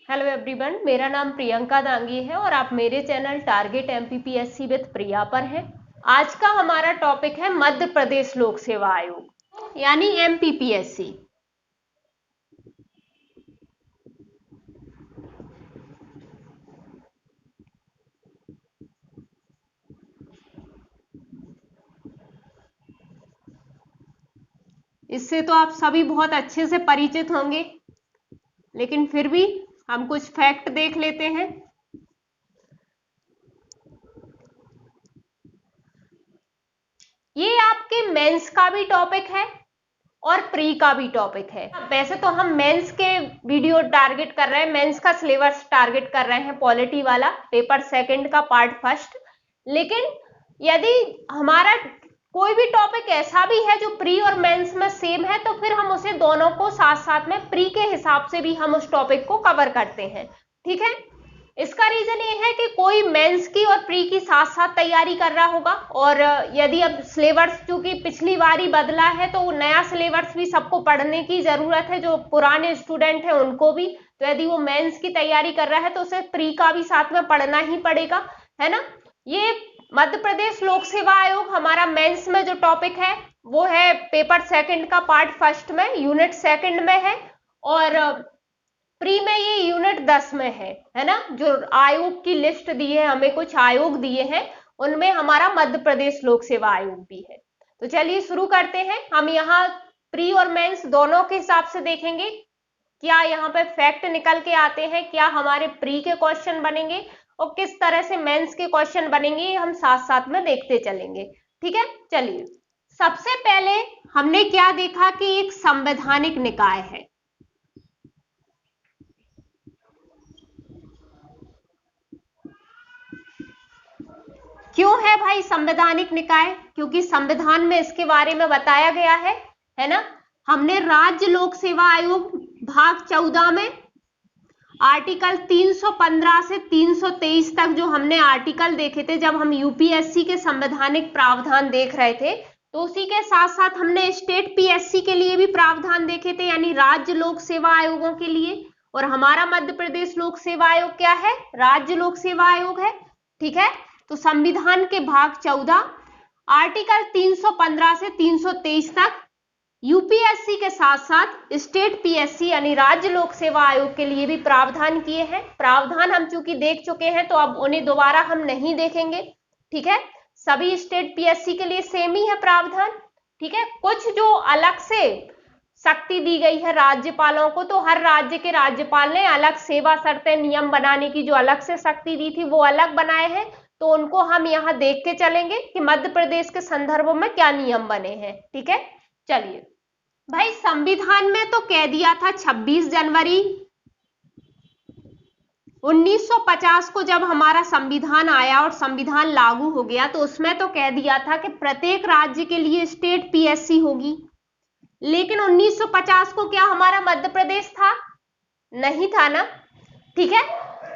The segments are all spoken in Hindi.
हेलो एवरीवन, मेरा नाम प्रियंका दांगी है और आप मेरे चैनल टारगेट एमपीपीएससी विद प्रिया पर हैं। आज का हमारा टॉपिक है मध्य प्रदेश लोक सेवा आयोग यानी एमपीपीएससी। इससे तो आप सभी बहुत अच्छे से परिचित होंगे, लेकिन फिर भी हम कुछ फैक्ट देख लेते हैं। ये आपके मेंस का भी टॉपिक है और प्री का भी टॉपिक है। वैसे तो हम मेंस के वीडियो टारगेट कर रहे हैं, मेंस का सिलेबस टारगेट कर रहे हैं, पॉलिटी वाला पेपर सेकंड का पार्ट फर्स्ट। लेकिन यदि हमारा कोई भी टॉपिक ऐसा भी है जो प्री और मेंस में सेम है, तो फिर हम उसे दोनों को साथ साथ में प्री के हिसाब से भी हम उस टॉपिक को कवर करते हैं। ठीक है, इसका रीजन ये है कि कोई मेंस की और प्री की साथ साथ तैयारी कर रहा होगा, और यदि अब सिलेबस चूंकि पिछली बार ही बदला है तो नया सिलेबस भी सबको पढ़ने की जरूरत है, जो पुराने स्टूडेंट हैं उनको भी। तो यदि वो मेंस की तैयारी कर रहा है तो उसे प्री का भी साथ में पढ़ना ही पड़ेगा, है ना। ये मध्य प्रदेश लोक सेवा आयोग हमारा मेंस में जो टॉपिक है वो है पेपर सेकंड का पार्ट फर्स्ट में, यूनिट सेकंड में है, और प्री में ये यूनिट 10 में है ना। जो आयोग की लिस्ट दी है, हमें कुछ आयोग दिए हैं, उनमें हमारा मध्य प्रदेश लोक सेवा आयोग भी है। तो चलिए शुरू करते हैं। हम यहाँ प्री और मेंस दोनों के हिसाब से देखेंगे क्या यहाँ पे फैक्ट निकल के आते हैं, क्या हमारे प्री के क्वेश्चन बनेंगे और किस तरह से मेंस के क्वेश्चन बनेंगे, हम साथ साथ में देखते चलेंगे। ठीक है, चलिए सबसे पहले हमने क्या देखा कि एक संवैधानिक निकाय है। क्यों है भाई संवैधानिक निकाय? क्योंकि संविधान में इसके बारे में बताया गया है ना। हमने राज्य लोक सेवा आयोग भाग 14 में आर्टिकल 315 से 323 तक जो हमने आर्टिकल देखे थे, जब हम यूपीएससी के संवैधानिक प्रावधान देख रहे थे, तो उसी के साथ साथ हमने स्टेट पीएससी के लिए भी प्रावधान देखे थे, यानी राज्य लोक सेवा आयोगों के लिए। और हमारा मध्य प्रदेश लोक सेवा आयोग क्या है? राज्य लोक सेवा आयोग है। ठीक है, तो संविधान के भाग 14 आर्टिकल 315 से 323 तक यूपीएससी के साथ साथ स्टेट पीएससी यानी राज्य लोक सेवा आयोग के लिए भी प्रावधान किए हैं। प्रावधान हम चूंकि देख चुके हैं तो अब उन्हें दोबारा हम नहीं देखेंगे। ठीक है, सभी स्टेट पीएससी के लिए सेम ही है प्रावधान। ठीक है, कुछ जो अलग से शक्ति दी गई है राज्यपालों को, तो हर राज्य के राज्यपाल ने अलग सेवा शर्तें नियम बनाने की जो अलग से शक्ति दी थी वो अलग बनाए हैं, तो उनको हम यहाँ देख के चलेंगे कि मध्य प्रदेश के संदर्भ में क्या नियम बने हैं। ठीक है, चलिए भाई, संविधान में तो कह दिया था 26 जनवरी 1950 को जब हमारा संविधान आया और संविधान लागू हो गया, तो उसमें तो कह दिया था कि प्रत्येक राज्य के लिए स्टेट पीएससी होगी। लेकिन 1950 को क्या हमारा मध्य प्रदेश था? नहीं था ना। ठीक है,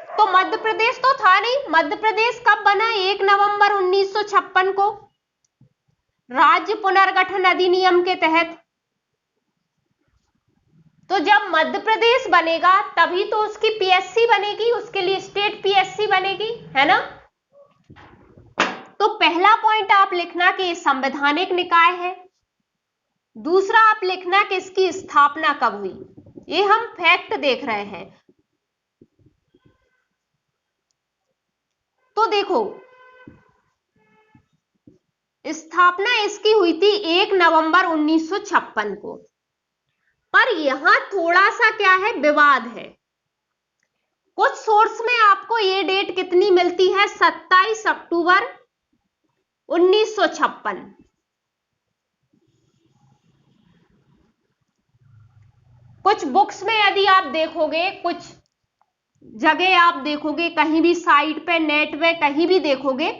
तो मध्य प्रदेश तो था नहीं। मध्य प्रदेश कब बना? 1 नवंबर 1956 को राज्य पुनर्गठन अधिनियम के तहत। तो जब मध्य प्रदेश बनेगा तभी तो उसकी पीएससी बनेगी, उसके लिए स्टेट पीएससी बनेगी, है ना। तो पहला पॉइंट आप लिखना कि ये संवैधानिक निकाय है। दूसरा आप लिखना कि इसकी स्थापना कब हुई। ये हम फैक्ट देख रहे हैं। तो देखो, स्थापना इसकी हुई थी 1 नवंबर 1956 को। पर यहां थोड़ा सा क्या है, विवाद है। कुछ सोर्स में आपको ये डेट कितनी मिलती है? 27 अक्टूबर 1956। कुछ बुक्स में यदि आप देखोगे, कुछ जगह आप देखोगे, कहीं भी साइट पे, नेट पे कहीं भी देखोगे,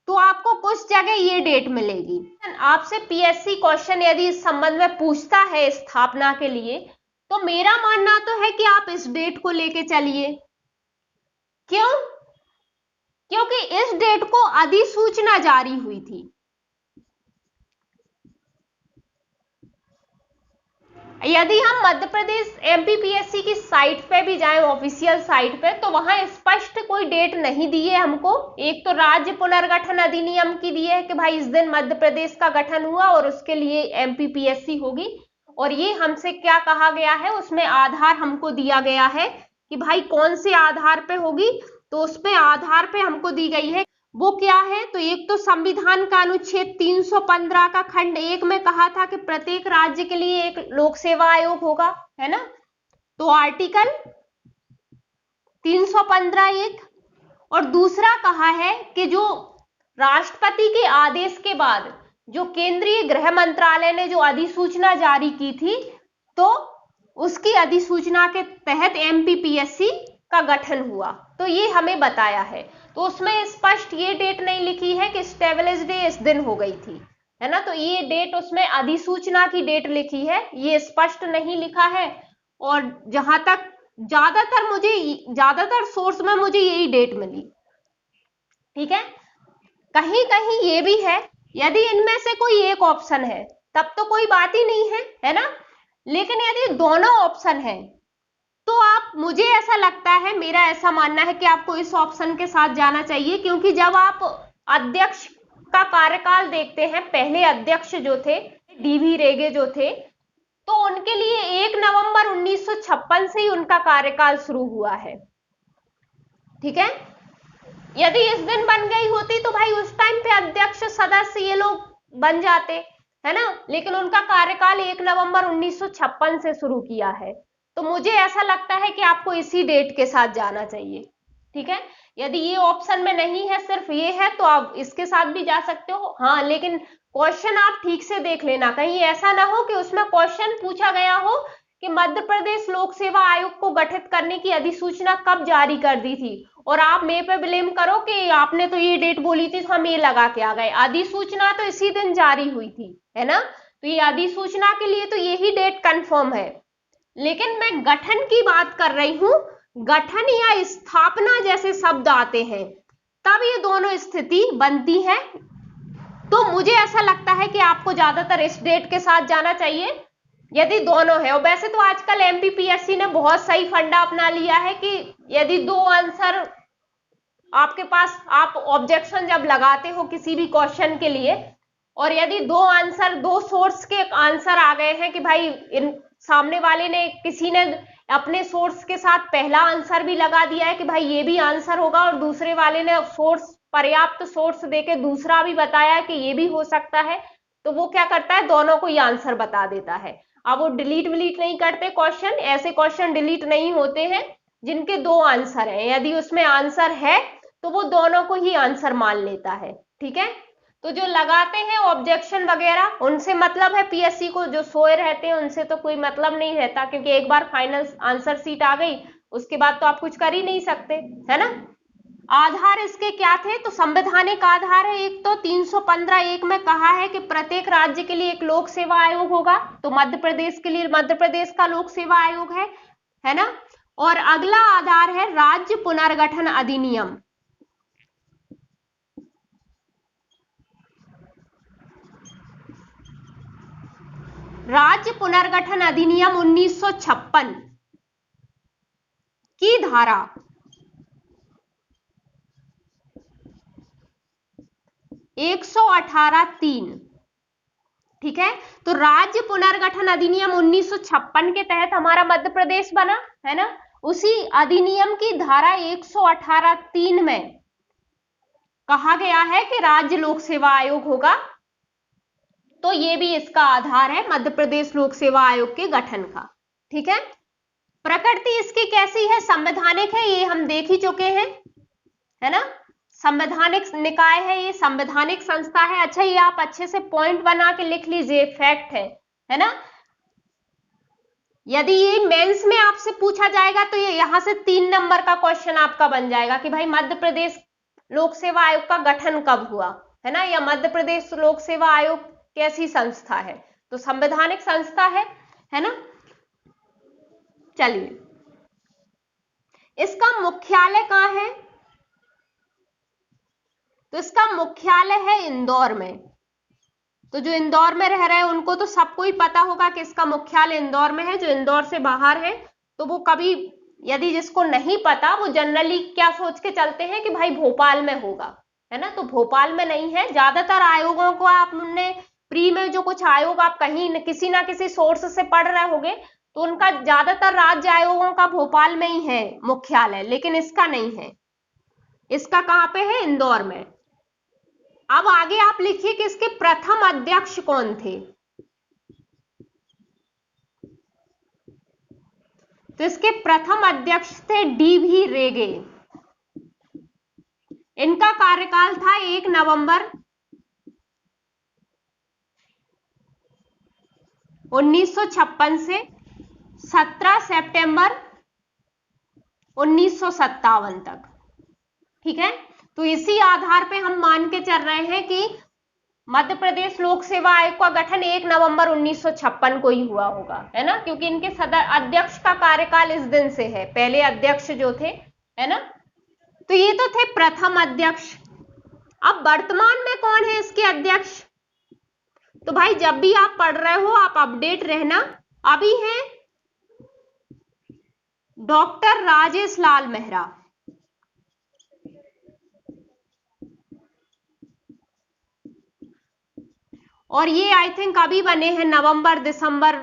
तो आपको कुछ जगह ये डेट मिलेगी। आपसे पीएससी क्वेश्चन यदि इस संबंध में पूछता है स्थापना के लिए, तो मेरा मानना तो है कि आप इस डेट को लेके चलिए। क्यों? क्योंकि इस डेट को अधिसूचना जारी हुई थी। यदि हम मध्य प्रदेश एमपीपीएससी की साइट पे भी जाएं, ऑफिशियल साइट पे, तो वहां स्पष्ट कोई डेट नहीं दी है हमको। एक तो राज्य पुनर्गठन अधिनियम की दी है कि भाई इस दिन मध्य प्रदेश का गठन हुआ और उसके लिए एमपीपीएससी होगी, और ये हमसे क्या कहा गया है, उसमें आधार हमको दिया गया है कि भाई कौन से आधार पे होगी, तो उसमें आधार पे हमको दी गई है। वो क्या है, तो एक तो संविधान का अनुच्छेद 315 का खंड 1 में कहा था कि प्रत्येक राज्य के लिए एक लोक सेवा आयोग होगा, है ना। तो आर्टिकल 315(1), और दूसरा कहा है कि जो राष्ट्रपति के आदेश के बाद जो केंद्रीय गृह मंत्रालय ने जो अधिसूचना जारी की थी, तो उसकी अधिसूचना के तहत एमपीपीएससी का गठन हुआ, तो ये हमें बताया है। तो उसमें स्पष्ट ये डेट नहीं लिखी है कि एस्टेब्लिश डे इस दिन हो गई थी, है ना। तो ये डेट उसमें अधिसूचना की डेट लिखी है, ये स्पष्ट नहीं लिखा है। और जहां तक ज्यादातर सोर्स में मुझे यही डेट मिली, ठीक है। कहीं कहीं ये भी है, यदि इनमें से कोई एक ऑप्शन है तब तो कोई बात ही नहीं है ना। लेकिन यदि दोनों ऑप्शन है तो आप, मुझे ऐसा लगता है, मेरा ऐसा मानना है कि आपको इस ऑप्शन के साथ जाना चाहिए, क्योंकि जब आप अध्यक्ष का कार्यकाल देखते हैं, पहले अध्यक्ष जो थे डीवी रेगे जो थे, तो उनके लिए 1 नवंबर 1956 से ही उनका कार्यकाल शुरू हुआ है, ठीक है। यदि इस दिन बन गई होती तो भाई उस टाइम पे अध्यक्ष सदस्य ये लोग बन जाते, है ना। लेकिन उनका कार्यकाल 1 नवंबर 1956 से शुरू किया है, तो मुझे ऐसा लगता है कि आपको इसी डेट के साथ जाना चाहिए, ठीक है। यदि ये ऑप्शन में नहीं है, सिर्फ ये है, तो आप इसके साथ भी जा सकते हो। हाँ, लेकिन क्वेश्चन आप ठीक से देख लेना, कहीं ऐसा ना हो कि उसमें क्वेश्चन पूछा गया हो कि मध्य प्रदेश लोक सेवा आयोग को गठित करने की अधिसूचना कब जारी कर दी थी, और आप मे पे ब्लेम करो कि आपने तो ये डेट बोली थी तो हम ये लगा के आ गए। अधिसूचना तो इसी दिन जारी हुई थी, है ना। तो ये अधिसूचना के लिए तो यही डेट कंफर्म है। लेकिन मैं गठन की बात कर रही हूं, गठन या स्थापना जैसे शब्द आते हैं तब ये दोनों स्थिति बनती है। तो मुझे ऐसा लगता है कि आपको ज्यादातर इस डेट के साथ जाना चाहिए यदि दोनों है। और वैसे तो आजकल एमपीपीएससी ने बहुत सही फंडा अपना लिया है कि यदि दो आंसर आपके पास, आप ऑब्जेक्शन जब लगाते हो किसी भी क्वेश्चन के लिए, और यदि दो सोर्स के आंसर आ गए हैं कि भाई इन सामने वाले ने, किसी ने अपने सोर्स के साथ पहला आंसर भी लगा दिया है कि भाई ये भी आंसर होगा, और दूसरे वाले ने पर्याप्त सोर्स देके दूसरा भी बताया है कि ये भी हो सकता है, तो वो क्या करता है, दोनों को ही आंसर बता देता है। अब वो डिलीट विलीट नहीं करते क्वेश्चन, ऐसे क्वेश्चन डिलीट नहीं होते हैं जिनके दो आंसर हैं। यदि उसमें आंसर है तो वो दोनों को ही आंसर मान लेता है, ठीक है। तो जो लगाते हैं ऑब्जेक्शन वगैरह, उनसे मतलब है पीएससी को, जो सोए रहते हैं उनसे तो कोई मतलब नहीं रहता, क्योंकि एक बार फाइनल आंसर सीट आ गई उसके बाद तो आप कुछ कर ही नहीं सकते, है ना। आधार इसके क्या थे, तो संवैधानिक आधार है। एक तो 315(1) में कहा है कि प्रत्येक राज्य के लिए एक लोक सेवा आयोग होगा, तो मध्य प्रदेश के लिए मध्य प्रदेश का लोक सेवा आयोग है ना। और अगला आधार है राज्य पुनर्गठन अधिनियम। राज्य पुनर्गठन अधिनियम 1956 की धारा 118(3), ठीक है। तो राज्य पुनर्गठन अधिनियम 1956 के तहत हमारा मध्य प्रदेश बना, है ना। उसी अधिनियम की धारा 118(3) में कहा गया है कि राज्य लोक सेवा आयोग होगा, तो ये भी इसका आधार है मध्य प्रदेश लोक सेवा आयोग के गठन का, ठीक है। प्रकृति इसकी कैसी है, संवैधानिक है, ये हम देख ही चुके हैं, है ना। संवैधानिक निकाय है, ये संवैधानिक संस्था है। अच्छा, ये आप अच्छे से पॉइंट बना के लिख लीजिए, फैक्ट है ना। यदि ये मेंस में आपसे पूछा जाएगा तो ये यहां से 3 नंबर का क्वेश्चन आपका बन जाएगा कि भाई मध्य प्रदेश लोक सेवा आयोग का गठन कब हुआ, है ना, या मध्य प्रदेश लोक सेवा आयोग कैसी संस्था है, तो संवैधानिक संस्था है ना। चलिए, इसका मुख्यालय कहां है, तो इसका मुख्यालय है इंदौर में। तो जो इंदौर में रह रहे हैं उनको तो सबको ही पता होगा कि इसका मुख्यालय इंदौर में है। जो इंदौर से बाहर है तो वो कभी, यदि जिसको नहीं पता, वो जनरली क्या सोच के चलते हैं कि भाई भोपाल में होगा, है ना। तो भोपाल में नहीं है। ज्यादातर आयोगों को आपने प्री में जो कुछ आयोग आप कहीं किसी ना किसी सोर्स से पढ़ रहे होंगे, तो उनका ज्यादातर राज्य आयोगों का भोपाल में ही है मुख्यालय, लेकिन इसका नहीं है। इसका कहां पे है? इंदौर में। अब आगे आप लिखिए कि इसके प्रथम अध्यक्ष कौन थे। तो इसके प्रथम अध्यक्ष थे DV रेगे। इनका कार्यकाल था 1 नवंबर 1956 से 17 सितंबर 1957 तक। ठीक है, तो इसी आधार पे हम मान के चल रहे हैं कि मध्य प्रदेश लोक सेवा आयोग का गठन 1 नवंबर 1956 को ही हुआ होगा, है ना, क्योंकि इनके सदर अध्यक्ष का कार्यकाल इस दिन से है, पहले अध्यक्ष जो थे, है ना। तो ये तो थे प्रथम अध्यक्ष। अब वर्तमान में कौन है इसके अध्यक्ष? तो भाई जब भी आप पढ़ रहे हो आप अपडेट रहना। अभी है डॉक्टर राजेश लाल मेहरा। और ये आई थिंक अभी बने हैं नवंबर दिसंबर,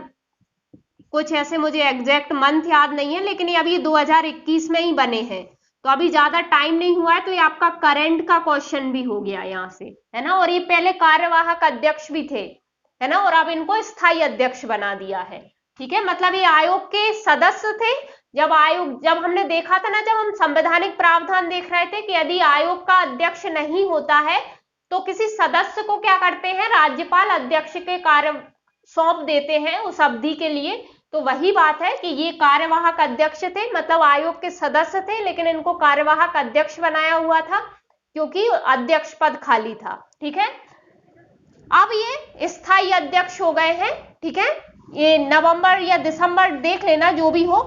कुछ ऐसे, मुझे एग्जैक्ट मंथ याद नहीं है, लेकिन ये अभी 2021 में ही बने हैं, तो अभी ज्यादा टाइम नहीं हुआ है। तो ये आपका करंट का क्वेश्चन भी हो गया यहाँ से, है ना। और ये पहले कार्यवाहक अध्यक्ष भी थे, है ना, और अब इनको स्थायी अध्यक्ष बना दिया है। ठीक है, मतलब ये आयोग के सदस्य थे। जब हमने देखा था ना, जब हम संवैधानिक प्रावधान देख रहे थे कि यदि आयोग का अध्यक्ष नहीं होता है तो किसी सदस्य को क्या करते हैं, राज्यपाल अध्यक्ष के कार्य सौंप देते हैं उस अवधि के लिए। तो वही बात है कि ये कार्यवाहक अध्यक्ष थे, मतलब आयोग के सदस्य थे, लेकिन इनको कार्यवाहक अध्यक्ष बनाया हुआ था क्योंकि अध्यक्ष पद खाली था। ठीक है, अब ये स्थायी अध्यक्ष हो गए हैं। ठीक है, ये नवंबर या दिसंबर देख लेना, जो भी हो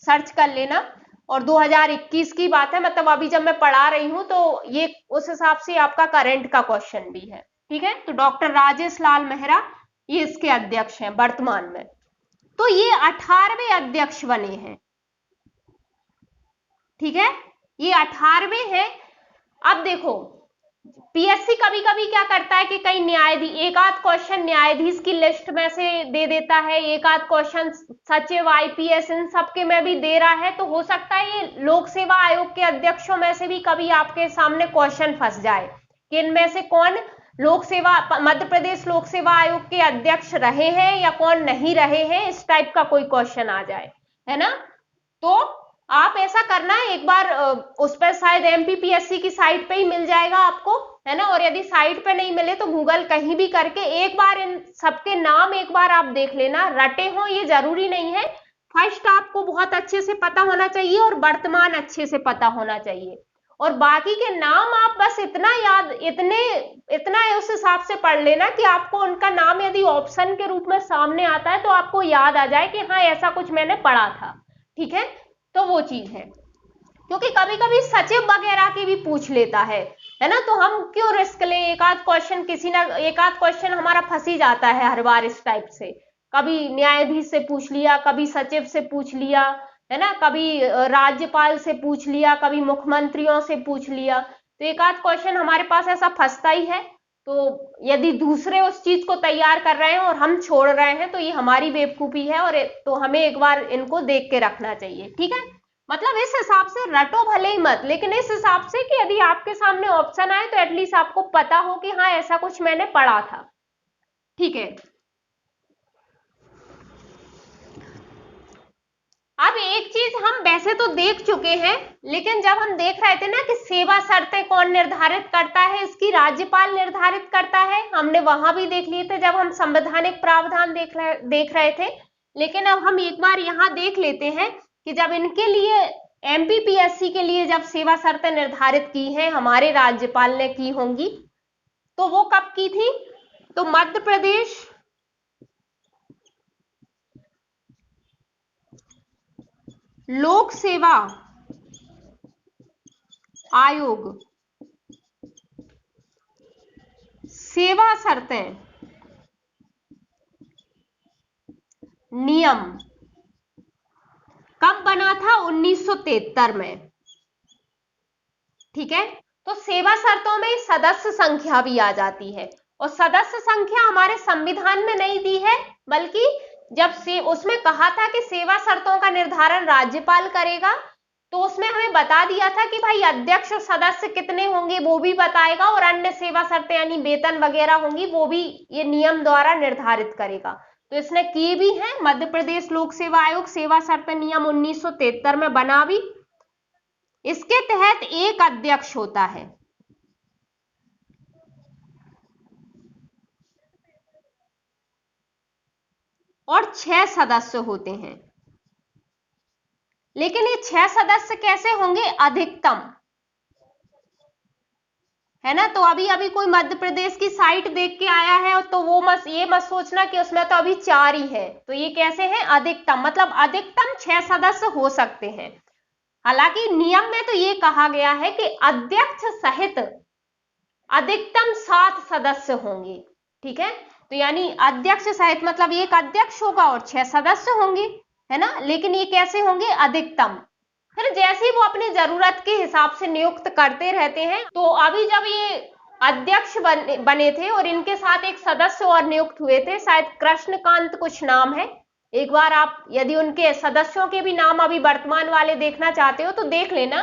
सर्च कर लेना। और 2021 की बात है, मतलब अभी जब मैं पढ़ा रही हूं तो ये उस हिसाब से आपका करंट का क्वेश्चन भी है। ठीक है, तो डॉक्टर राजेश लाल मेहरा ये इसके अध्यक्ष हैं वर्तमान में। तो ये 18वें अध्यक्ष बने हैं। ठीक है, ये 18वें हैं। अब देखो, पीएससी कभी कभी क्या करता है कि कई न्यायाधीश, एक आध क्वेश्चन न्यायाधीश की लिस्ट में से दे देता है, एक आध क्वेश्चन सचिव, आईपीएस, इन सबके में भी दे रहा है। तो हो सकता है ये लोक सेवा आयोग के अध्यक्षों में से भी कभी आपके सामने क्वेश्चन फंस जाए कि इनमें से कौन मध्य प्रदेश लोक सेवा आयोग के अध्यक्ष रहे हैं या कौन नहीं रहे हैं, इस टाइप का कोई क्वेश्चन आ जाए, है ना। तो आप ऐसा करना है, एक बार उस पर शायद एमपीपीएससी की साइट पे ही मिल जाएगा आपको, है ना। और यदि साइट पे नहीं मिले तो गूगल कहीं भी करके एक बार इन सबके नाम एक बार आप देख लेना। रटे हो ये जरूरी नहीं है, फर्स्ट आपको बहुत अच्छे से पता होना चाहिए और वर्तमान अच्छे से पता होना चाहिए, और बाकी के नाम आप बस इतना उस हिसाब से पढ़ लेना कि आपको उनका नाम यदि ऑप्शन के रूप में सामने आता है तो आपको याद आ जाए कि हाँ ऐसा कुछ मैंने पढ़ा था। ठीक है, तो वो चीज है, क्योंकि कभी कभी सचिव वगैरह की भी पूछ लेता है ना। तो हम क्यों रिस्क लें, एक आध क्वेश्चन हमारा फंस ही जाता है हर बार इस टाइप से। कभी न्यायाधीश से पूछ लिया, कभी सचिव से पूछ लिया, है ना, कभी राज्यपाल से पूछ लिया, कभी मुख्यमंत्रियों से पूछ लिया। तो एक आध क्वेश्चन हमारे पास ऐसा फंसता ही है। तो यदि दूसरे उस चीज को तैयार कर रहे हैं और हम छोड़ रहे हैं तो ये हमारी बेवकूफी है, और तो हमें एक बार इनको देख के रखना चाहिए। ठीक है, मतलब इस हिसाब से रटो भले ही मत, लेकिन इस हिसाब से कि यदि आपके सामने ऑप्शन आए तो एटलीस्ट आपको पता हो कि हाँ ऐसा कुछ मैंने पढ़ा था। ठीक है, अब एक चीज हम वैसे तो देख चुके हैं, लेकिन जब हम देख रहे थे ना कि सेवा शर्तें कौन निर्धारित करता है, इसकी राज्यपाल निर्धारित करता है, हमने वहां भी देख लिए थे जब हम संवैधानिक प्रावधान देख रहे थे। लेकिन अब हम एक बार यहां देख लेते हैं कि जब इनके लिए एमपीपीएससी के लिए जब सेवा शर्तें निर्धारित की हैं हमारे राज्यपाल ने की होंगी, तो वो कब की थी? तो मध्य प्रदेश लोक सेवा आयोग सेवा शर्तें नियम कब बना था? 1973 में। ठीक है, तो सेवा शर्तों में सदस्य संख्या भी आ जाती है, और सदस्य संख्या हमारे संविधान में नहीं दी है, बल्कि जब से उसमें कहा था कि सेवा शर्तों का निर्धारण राज्यपाल करेगा, तो उसमें हमें बता दिया था कि भाई अध्यक्ष और सदस्य कितने होंगे वो भी बताएगा, और अन्य सेवा शर्तें यानी वेतन वगैरह होंगी वो भी ये नियम द्वारा निर्धारित करेगा। तो इसने की भी है। मध्य प्रदेश लोक सेवा आयोग सेवा शर्त नियम 1973 में बना भी। इसके तहत एक अध्यक्ष होता है और 6 सदस्य होते हैं। लेकिन ये 6 सदस्य कैसे होंगे? अधिकतम, है ना। तो अभी अभी कोई मध्य प्रदेश की साइट देख के आया है तो वो ये मत सोचना कि उसमें तो अभी 4 ही है। तो ये कैसे हैं? अधिकतम, मतलब अधिकतम 6 सदस्य हो सकते हैं। हालांकि नियम में तो ये कहा गया है कि अध्यक्ष सहित अधिकतम 7 सदस्य होंगे। ठीक है, तो यानी अध्यक्ष सहित मतलब एक अध्यक्ष होगा और 6 सदस्य होंगे, है ना। लेकिन ये कैसे होंगे? अधिकतम। फिर जैसे ही वो अपनी जरूरत के हिसाब से नियुक्त करते रहते हैं। तो अभी जब ये अध्यक्ष बने थे और इनके साथ एक सदस्य और नियुक्त हुए थे, शायद कृष्णकांत कुछ नाम है। एक बार आप यदि उनके सदस्यों के भी नाम अभी वर्तमान वाले देखना चाहते हो तो देख लेना।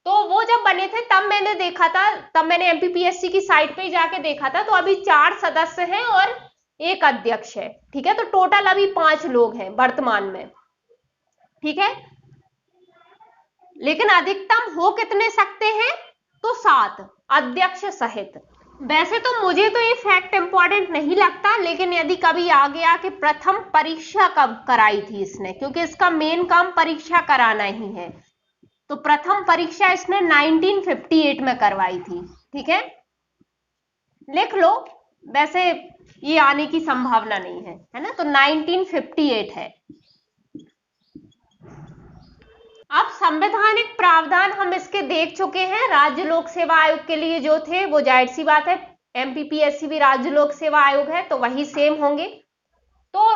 तो वो जब बने थे तब मैंने देखा था, तब मैंने एमपीपीएससी की साइट पे जाके देखा था, तो अभी 4 सदस्य हैं और एक अध्यक्ष है। ठीक है, तो टोटल अभी 5 लोग हैं वर्तमान में। ठीक है, लेकिन अधिकतम हो कितने सकते हैं? तो 7 अध्यक्ष सहित। वैसे तो मुझे तो ये फैक्ट इंपॉर्टेंट नहीं लगता, लेकिन यदि कभी आ गया कि प्रथम परीक्षा कब कराई थी इसने, क्योंकि इसका मेन काम परीक्षा कराना ही है, तो प्रथम परीक्षा इसने 1958 में करवाई थी। ठीक है, लिख लो। वैसे ये आने की संभावना नहीं है ना। तो 1958 है। अब संवैधानिक प्रावधान हम इसके देख चुके हैं। राज्य लोक सेवा आयोग के लिए जो थे वो जाहिर सी बात है, एमपीपीएससी भी राज्य लोक सेवा आयोग है तो वही सेम होंगे। तो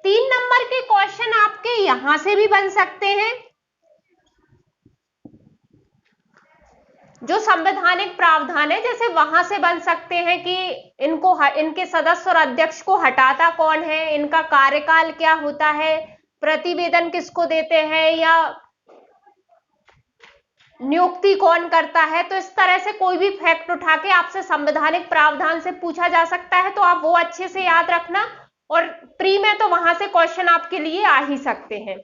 3 नंबर के क्वेश्चन आपके यहां से भी बन सकते हैं। जो संवैधानिक प्रावधान है जैसे वहां से बन सकते हैं कि इनके सदस्य और अध्यक्ष को हटाता कौन है, इनका कार्यकाल क्या होता है, प्रतिवेदन किसको देते हैं, या नियुक्ति कौन करता है। तो इस तरह से कोई भी फैक्ट उठा के आपसे संवैधानिक प्रावधान से पूछा जा सकता है, तो आप वो अच्छे से याद रखना। और प्री में तो वहां से क्वेश्चन आपके लिए आ ही सकते हैं।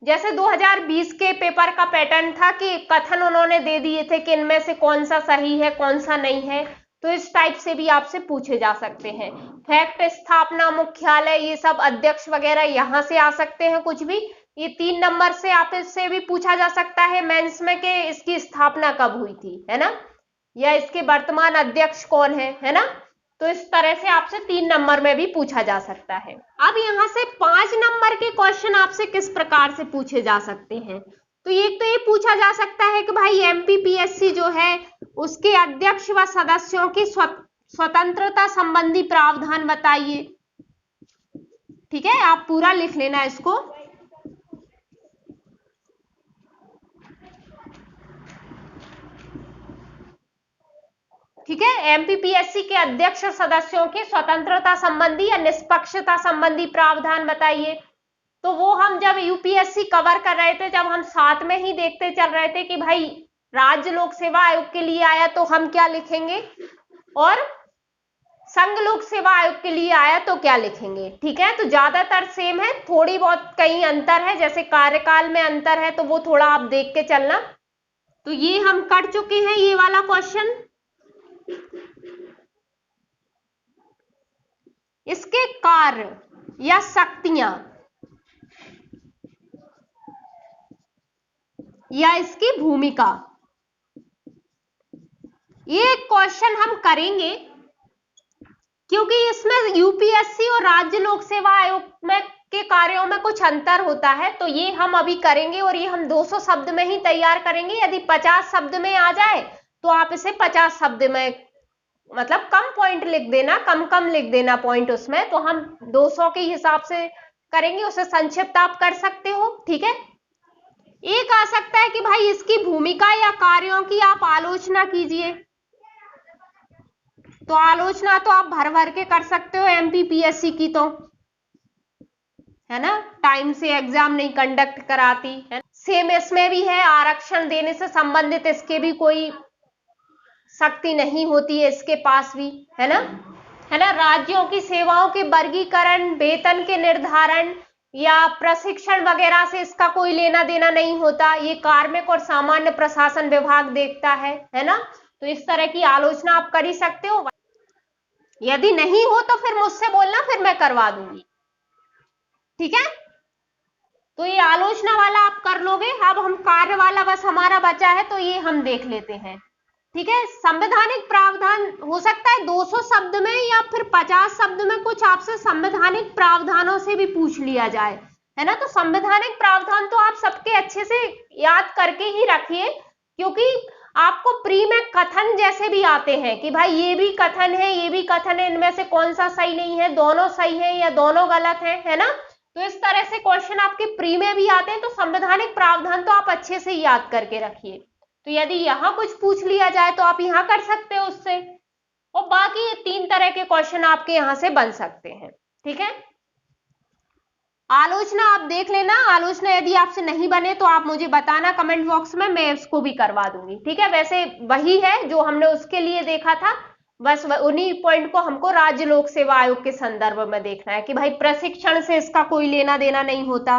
जैसे 2020 के पेपर का पैटर्न था कि कथन उन्होंने दे दिए थे कि इनमें से कौन सा सही है कौन सा नहीं है, तो इस टाइप से भी आपसे पूछे जा सकते हैं। फैक्ट, स्थापना, मुख्यालय, ये सब अध्यक्ष वगैरह यहां से आ सकते हैं कुछ भी। ये 3 नंबर से आप इससे भी पूछा जा सकता है मेंस में कि इसकी स्थापना कब हुई थी, है ना, या इसके वर्तमान अध्यक्ष कौन है ना। तो इस तरह से आपसे 3 नंबर में भी पूछा जा सकता है। अब यहां से 5 नंबर के क्वेश्चन आपसे किस प्रकार से पूछे जा सकते हैं? तो एक तो ये पूछा जा सकता है कि भाई एमपीपीएससी जो है उसके अध्यक्ष व सदस्यों की स्वतंत्रता संबंधी प्रावधान बताइए। ठीक है, आप पूरा लिख लेना इसको। ठीक है, एमपीपीएससी के अध्यक्ष और सदस्यों की स्वतंत्रता संबंधी या निष्पक्षता संबंधी प्रावधान बताइए। तो वो हम जब यूपीएससी कवर कर रहे थे, जब हम साथ में ही देखते चल रहे थे कि भाई राज्य लोक सेवा आयोग के लिए आया तो हम क्या लिखेंगे, और संघ लोक सेवा आयोग के लिए आया तो क्या लिखेंगे। ठीक है, तो ज्यादातर सेम है, थोड़ी बहुत कहीं अंतर है, जैसे कार्यकाल में अंतर है तो वो थोड़ा आप देख के चलना। तो ये हम कर चुके हैं ये वाला क्वेश्चन। इसके कार्य या शक्तियां या इसकी भूमिका, ये क्वेश्चन हम करेंगे क्योंकि इसमें यूपीएससी और राज्य लोक सेवा आयोग में के कार्यों में कुछ अंतर होता है। तो ये हम अभी करेंगे और ये हम 200 शब्द में ही तैयार करेंगे। यदि 50 शब्द में आ जाए तो आप इसे 50 शब्द में मतलब कम पॉइंट लिख देना, कम लिख देना पॉइंट उसमें, तो हम 200 के हिसाब से करेंगे, उसे संक्षिप्त आप कर सकते हो। ठीक है, एक आ सकता है कि भाई इसकी भूमिका या कार्यों की आप आलोचना कीजिए, तो आलोचना तो आप भर भर के कर सकते हो एमपीपीएससी की, तो है ना, टाइम से एग्जाम नहीं कंडक्ट कराती है। सेम इसमें भी है, आरक्षण देने से संबंधित इसके भी कोई शक्ति नहीं होती है इसके पास भी, है ना। राज्यों की सेवाओं के वर्गीकरण, वेतन के निर्धारण या प्रशिक्षण वगैरह से इसका कोई लेना देना नहीं होता, ये कार्मिक और सामान्य प्रशासन विभाग देखता है ना। तो इस तरह की आलोचना आप कर ही सकते हो। यदि नहीं हो तो फिर मुझसे बोलना, फिर मैं करवा दूंगी। ठीक है, तो ये आलोचना वाला आप कर लोगे। अब हम कार्य वाला बस हमारा बचा है, तो ये हम देख लेते हैं। ठीक है, संवैधानिक प्रावधान हो सकता है 200 शब्द में या फिर 50 शब्द में कुछ आपसे संवैधानिक प्रावधानों से भी पूछ लिया जाए, है ना। तो संवैधानिक प्रावधान तो आप सबके अच्छे से याद करके ही रखिए, क्योंकि आपको प्री में कथन जैसे भी आते हैं कि भाई ये भी कथन है, ये भी कथन है, इनमें से कौन सा सही नहीं है, दोनों सही है या दोनों गलत है ना। तो इस तरह से क्वेश्चन आपके प्री में भी आते हैं, तो संवैधानिक प्रावधान तो आप अच्छे से याद करके रखिए। तो यदि यहां कुछ पूछ लिया जाए तो आप यहां कर सकते हो उससे, और बाकी 3 तरह के क्वेश्चन आपके यहां से बन सकते हैं। ठीक है, आलोचना आप देख लेना, आलोचना यदि आपसे नहीं बने तो आप मुझे बताना कमेंट बॉक्स में, मैं इसको भी करवा दूंगी। ठीक है, वैसे वही है जो हमने उसके लिए देखा था, बस उन्हीं पॉइंट को हमको राज्य लोक सेवा आयोग के संदर्भ में देखना है कि भाई प्रशिक्षण से इसका कोई लेना देना नहीं होता।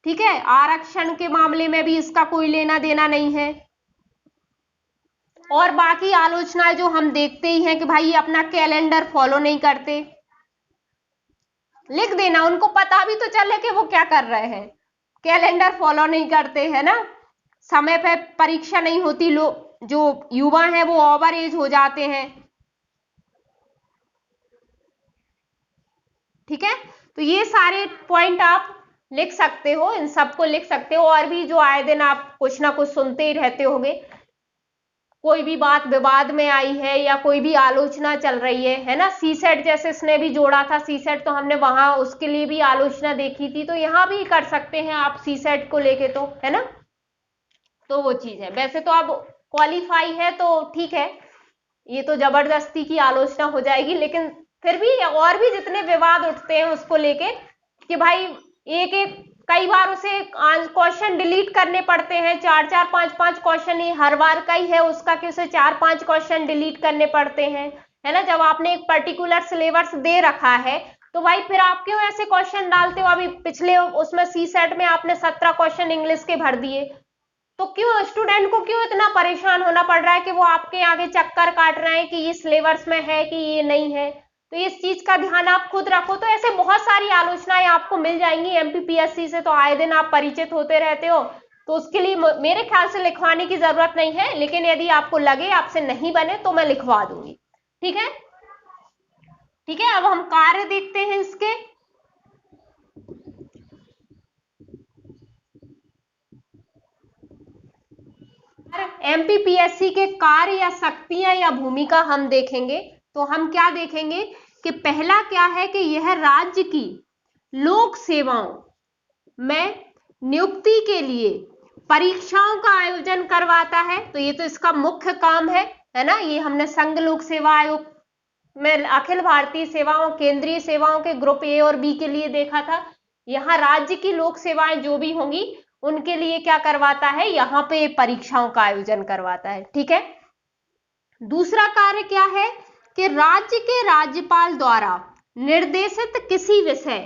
ठीक है, आरक्षण के मामले में भी इसका कोई लेना देना नहीं है, और बाकी आलोचनाएं जो हम देखते ही हैं कि भाई ये अपना कैलेंडर फॉलो नहीं करते, लिख देना, उनको पता भी तो चले कि वो क्या कर रहे हैं, कैलेंडर फॉलो नहीं करते, है ना, समय पे परीक्षा नहीं होती, लोग जो युवा हैं वो ओवर एज हो जाते हैं। ठीक है, तो ये सारे पॉइंट आप लिख सकते हो, इन सबको लिख सकते हो, और भी जो आए दिन आप कुछ ना कुछ सुनते ही रहते होगे, कोई भी बात विवाद में आई है या कोई भी आलोचना चल रही है ना। सीसेट जैसे इसने भी जोड़ा था, सीसेट तो हमने वहां उसके लिए भी आलोचना देखी थी, तो यहां भी कर सकते हैं आप सीसेट को लेके, तो है ना। तो वो चीज है, वैसे तो अब क्वालिफाई है तो ठीक है, ये तो जबरदस्ती की आलोचना हो जाएगी, लेकिन फिर भी और भी जितने विवाद उठते हैं उसको लेके कि भाई एक एक कई बार उसे क्वेश्चन डिलीट करने पड़ते हैं, 4-4 5-5 क्वेश्चन, ये हर बार का ही है उसका कि उसे 4-5 क्वेश्चन डिलीट करने पड़ते हैं, है ना। जब आपने एक पर्टिकुलर सिलेबस दे रखा है तो भाई फिर आप क्यों ऐसे क्वेश्चन डालते हो। अभी पिछले उसमें सी सेट में आपने 17 क्वेश्चन इंग्लिश के भर दिए, तो क्यों स्टूडेंट को क्यों इतना परेशान होना पड़ रहा है कि वो आपके आगे चक्कर काट रहे हैं कि ये सिलेबस में है कि ये नहीं है। तो इस चीज का ध्यान आप खुद रखो। तो ऐसे बहुत सारी आलोचनाएं आपको मिल जाएंगी एमपीपीएससी से, तो आए दिन आप परिचित होते रहते हो, तो उसके लिए मेरे ख्याल से लिखवाने की जरूरत नहीं है, लेकिन यदि आपको लगे आपसे नहीं बने तो मैं लिखवा दूंगी। ठीक है, ठीक है, अब हम कार्य देखते हैं इसके। एमपीपीएससी के कार्य या शक्तियां या भूमिका हम देखेंगे, तो हम क्या देखेंगे कि पहला क्या है कि यह राज्य की लोक सेवाओं में नियुक्ति के लिए परीक्षाओं का आयोजन करवाता है। तो ये तो इसका मुख्य काम है ना। ये हमने संघ लोक सेवा आयोग में अखिल भारतीय सेवाओं, केंद्रीय सेवाओं के ग्रुप ए और बी के लिए देखा था। यहाँ राज्य की लोक सेवाएं जो भी होंगी उनके लिए क्या करवाता है, यहाँ पे परीक्षाओं का आयोजन करवाता है। ठीक है, दूसरा कार्य क्या है कि राज्य के राज्यपाल द्वारा निर्देशित किसी विषय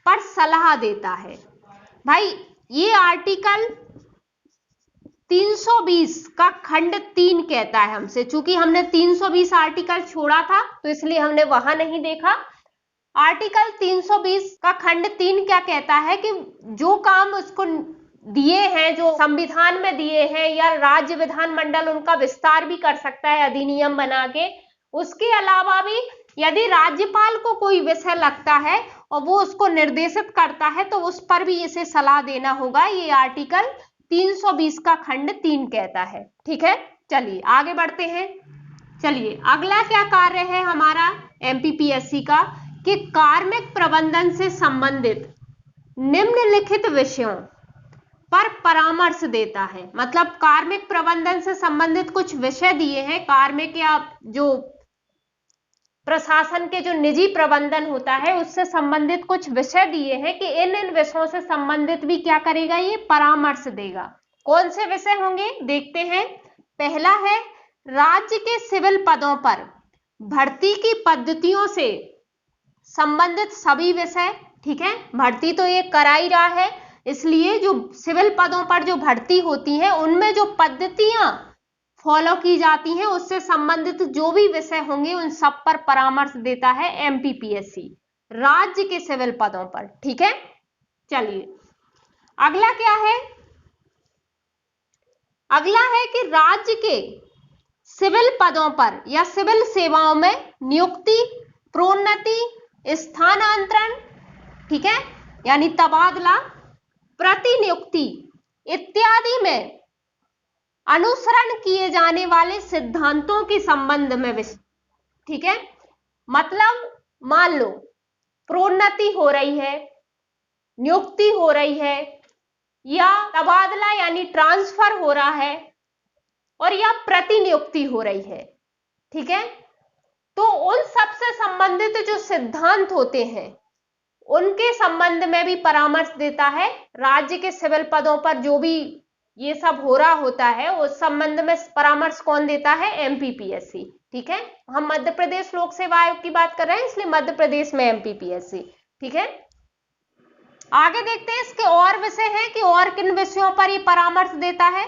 पर सलाह देता है। भाई ये आर्टिकल 320 का खंड 3 कहता है हमसे, चूंकि हमने 320 आर्टिकल छोड़ा था तो इसलिए हमने वहां नहीं देखा। आर्टिकल 320 का खंड 3 क्या कहता है कि जो काम उसको दिए हैं, जो संविधान में दिए हैं, या राज्य विधानमंडल उनका विस्तार भी कर सकता है अधिनियम बना के, उसके अलावा भी यदि राज्यपाल को कोई विषय लगता है और वो उसको निर्देशित करता है तो उस पर भी इसे सलाह देना होगा। ये आर्टिकल 320 का खंड 3 कहता है। ठीक है, चलिए आगे बढ़ते हैं। चलिए अगला क्या कार्य है हमारा एमपीपीएससी का कि कार्मिक प्रबंधन से संबंधित निम्नलिखित विषयों पर परामर्श देता है। मतलब कार्मिक प्रबंधन से संबंधित कुछ विषय दिए हैं, कार्मिक या जो प्रशासन के जो निजी प्रबंधन होता है उससे संबंधित कुछ विषय दिए हैं कि इन विषयों से संबंधित भी क्या करेगा, ये परामर्श देगा। कौन से विषय होंगे देखते हैं। पहला है राज्य के सिविल पदों पर भर्ती की पद्धतियों से संबंधित सभी विषय। ठीक है, भर्ती तो ये करा ही रहा है, इसलिए जो सिविल पदों पर जो भर्ती होती है उनमें जो पद्धतियां फॉलो की जाती हैं उससे संबंधित जो भी विषय होंगे उन सब पर परामर्श देता है एमपीपीएससी राज्य के सिविल पदों पर। ठीक है, चलिए अगला क्या है। अगला है कि राज्य के सिविल पदों पर या सिविल सेवाओं में नियुक्ति, प्रोन्नति, स्थानांतरण, ठीक है, यानी तबादला, प्रतिनियुक्ति इत्यादि में अनुसरण किए जाने वाले सिद्धांतों के संबंध में विषय। ठीक है, मतलब मान लो प्रोन्नति हो रही है, नियुक्ति हो रही है या तबादला यानी ट्रांसफर हो रहा है और या प्रतिनियुक्ति हो रही है। ठीक है, तो उन सब से संबंधित जो सिद्धांत होते हैं उनके संबंध में भी परामर्श देता है। राज्य के सिविल पदों पर जो भी ये सब हो रहा होता है उस संबंध में परामर्श कौन देता है, एमपीपीएससी। ठीक है, हम मध्य प्रदेश लोक सेवा आयोग की बात कर रहे हैं इसलिए मध्य प्रदेश में एमपीपीएससी। ठीक है, आगे देखते हैं इसके और विषय हैं कि और किन विषयों पर ये परामर्श देता है।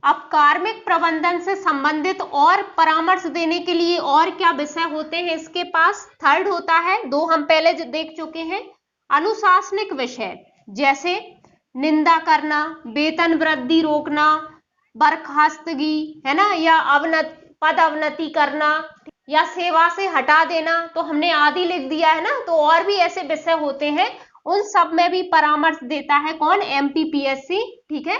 अब कार्मिक प्रबंधन से संबंधित और परामर्श देने के लिए और क्या विषय होते हैं इसके पास। थर्ड होता है, दो हम पहले जो देख चुके हैं, अनुशासनिक विषय जैसे निंदा करना, वेतन वृद्धि रोकना, बर्खास्तगी है ना, या पद अवनति करना या सेवा से हटा देना, तो हमने आदि लिख दिया है ना। तो और भी ऐसे विषय होते हैं, उन सब में भी परामर्श देता है कौन, एमपीपीएससी। ठीक है,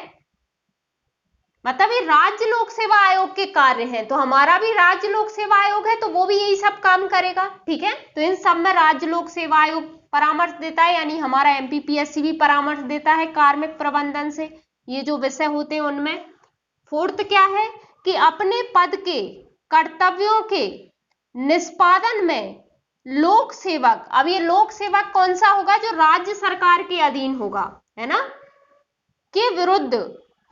मतलब ये राज्य लोक सेवा आयोग के कार्य हैं, तो हमारा भी राज्य लोक सेवा आयोग है तो वो भी यही सब काम करेगा। ठीक है, तो इन सब में राज्य लोक सेवा आयोग परामर्श देता है, यानी हमारा एमपीपीएससी भी परामर्श देता है कार्मिक प्रबंधन से ये जो विषय होते हैं उनमें। फोर्थ क्या है कि अपने पद के कर्तव्यों के निष्पादन में लोक सेवक, अब ये लोक सेवक कौन सा होगा, जो राज्य सरकार के अधीन होगा, है ना, के विरुद्ध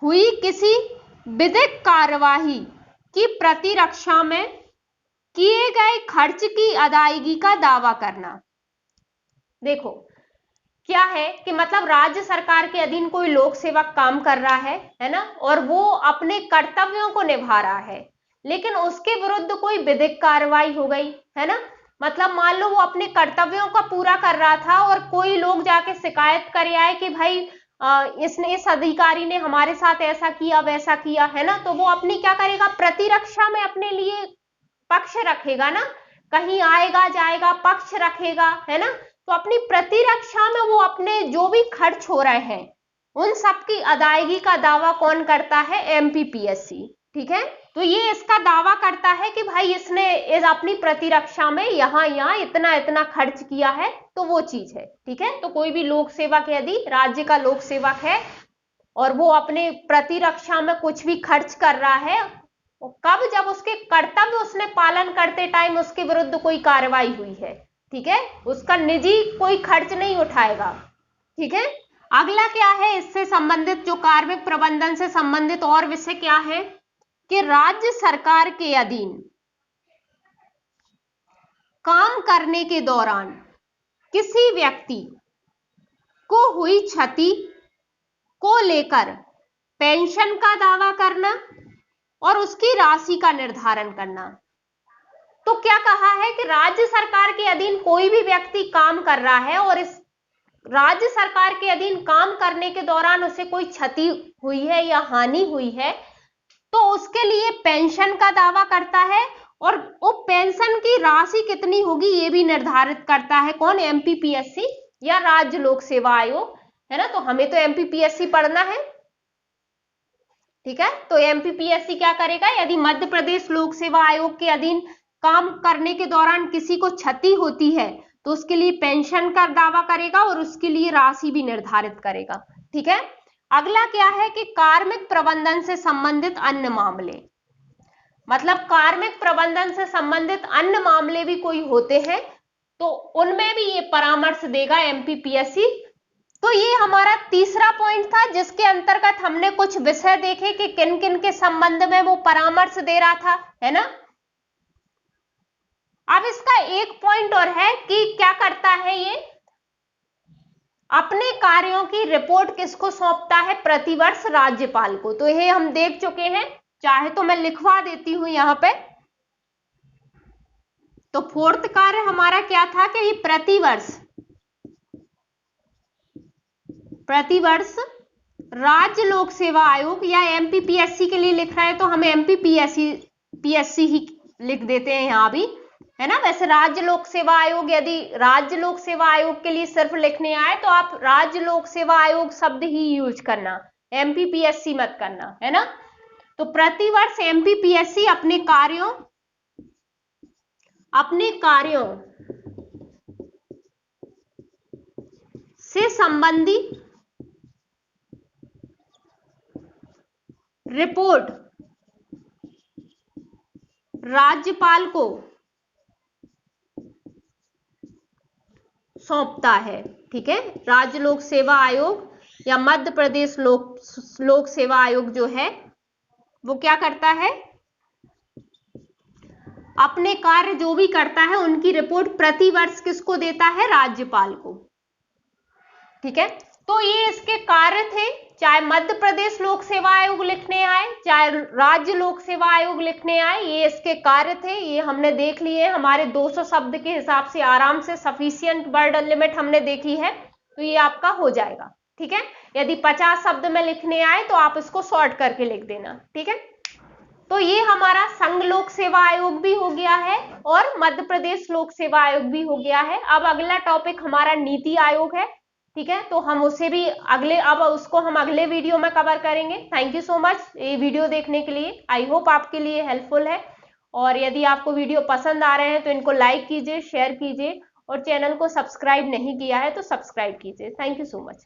हुई किसी विधिक कार्यवाही की प्रतिरक्षा में किए गए खर्च की अदायगी का दावा करना। देखो क्या है कि मतलब राज्य सरकार के अधीन कोई लोक सेवक काम कर रहा है ना, और वो अपने कर्तव्यों को निभा रहा है, लेकिन उसके विरुद्ध कोई विधिक कार्रवाई हो गई है ना। मतलब मान लो वो अपने कर्तव्यों का पूरा कर रहा था और कोई लोग जाके शिकायत कर आए कि भाई इस अधिकारी ने हमारे साथ ऐसा किया वैसा किया, है ना, तो वो अपनी क्या करेगा, प्रतिरक्षा में अपने लिए पक्ष रखेगा ना, कहीं आएगा जाएगा पक्ष रखेगा, है ना। तो अपनी प्रतिरक्षा में वो अपने जो भी खर्च हो रहे हैं उन सब की अदायगी का दावा कौन करता है, एमपीपीएससी। ठीक है, तो ये इसका दावा करता है कि भाई इसने अपनी प्रतिरक्षा में यहाँ इतना इतना खर्च किया है, तो वो चीज है। ठीक है, तो कोई भी लोक सेवक यदि राज्य का लोक सेवक है और वो अपने प्रतिरक्षा में कुछ भी खर्च कर रहा है, कब, जब उसके कर्तव्य उसने पालन करते टाइम उसके विरुद्ध कोई कार्रवाई हुई है। ठीक है, उसका निजी कोई खर्च नहीं उठाएगा। ठीक है, अगला क्या है इससे संबंधित, जो कार्मिक प्रबंधन से संबंधित और विषय क्या है कि राज्य सरकार के अधीन काम करने के दौरान किसी व्यक्ति को हुई क्षति को लेकर पेंशन का दावा करना और उसकी राशि का निर्धारण करना। तो क्या कहा है कि राज्य सरकार के अधीन कोई भी व्यक्ति काम कर रहा है और इस राज्य सरकार के अधीन काम करने के दौरान उसे कोई क्षति हुई है या हानि हुई है, तो उसके लिए पेंशन का दावा करता है और वो पेंशन की राशि कितनी होगी ये भी निर्धारित करता है कौन, एमपीपीएससी या राज्य लोक सेवा आयोग, है ना। तो हमें तो एमपीपीएससी पढ़ना है। ठीक है। तो एमपीपीएससी क्या करेगा, यदि मध्य प्रदेश लोक सेवा आयोग के अधीन काम करने के दौरान किसी को क्षति होती है तो उसके लिए पेंशन का दावा करेगा और उसके लिए राशि भी निर्धारित करेगा। ठीक है। अगला क्या है कि कार्मिक प्रबंधन से संबंधित अन्य मामले, मतलब कार्मिक प्रबंधन से संबंधित अन्य मामले भी कोई होते हैं तो उनमें भी ये परामर्श देगा एमपीपीएससी। तो ये हमारा तीसरा पॉइंट था जिसके अंतर्गत हमने कुछ विषय देखे कि किन किन के संबंध में वो परामर्श दे रहा था, है ना। अब इसका एक पॉइंट और है कि क्या करता है ये, अपने कार्यों की रिपोर्ट किसको सौंपता है, प्रतिवर्ष राज्यपाल को। तो ये हम देख चुके हैं, चाहे तो मैं लिखवा देती हूं यहां पे। तो फोर्थ कार्य हमारा क्या था कि ये प्रतिवर्ष राज्य लोक सेवा आयोग, या एमपीपीएससी के लिए लिख रहा है तो हम एमपीपीएससी ही लिख देते हैं यहां भी, है ना। वैसे राज्य लोक सेवा आयोग, यदि राज्य लोक सेवा आयोग के लिए सिर्फ लिखने आए तो आप राज्य लोक सेवा आयोग शब्द ही यूज करना, एमपीपीएससी मत करना, है ना। तो प्रतिवर्ष एमपीपीएससी अपने कार्यों से संबंधी रिपोर्ट राज्यपाल को सौंपता है। ठीक है। राज्य लोक सेवा आयोग या मध्य प्रदेश लोक सेवा आयोग जो है वो क्या करता है, अपने कार्य जो भी करता है उनकी रिपोर्ट प्रतिवर्ष किसको देता है, राज्यपाल को। ठीक है। तो ये इसके कार्य थे, चाहे मध्य प्रदेश लोक सेवा आयोग लिखने आए चाहे राज्य लोक सेवा आयोग लिखने आए, ये इसके कार्य थे। ये हमने देख लिए, हमारे 200 शब्द के हिसाब से आराम से सफिशिएंट वर्ड लिमिट हमने देखी है, तो ये आपका हो जाएगा। ठीक है। यदि 50 शब्द में लिखने आए तो आप इसको शॉर्ट करके लिख देना। ठीक है। तो ये हमारा संघ लोक सेवा आयोग भी हो गया है और मध्य प्रदेश लोक सेवा आयोग भी हो गया है। अब अगला टॉपिक हमारा नीति आयोग है। ठीक है। तो हम उसे भी उसको हम अगले वीडियो में कवर करेंगे। थैंक यू सो मच ये वीडियो देखने के लिए। आई होप आपके लिए हेल्पफुल है, और यदि आपको वीडियो पसंद आ रहे हैं तो इनको लाइक कीजिए, शेयर कीजिए, और चैनल को सब्सक्राइब नहीं किया है तो सब्सक्राइब कीजिए। Thank you so much.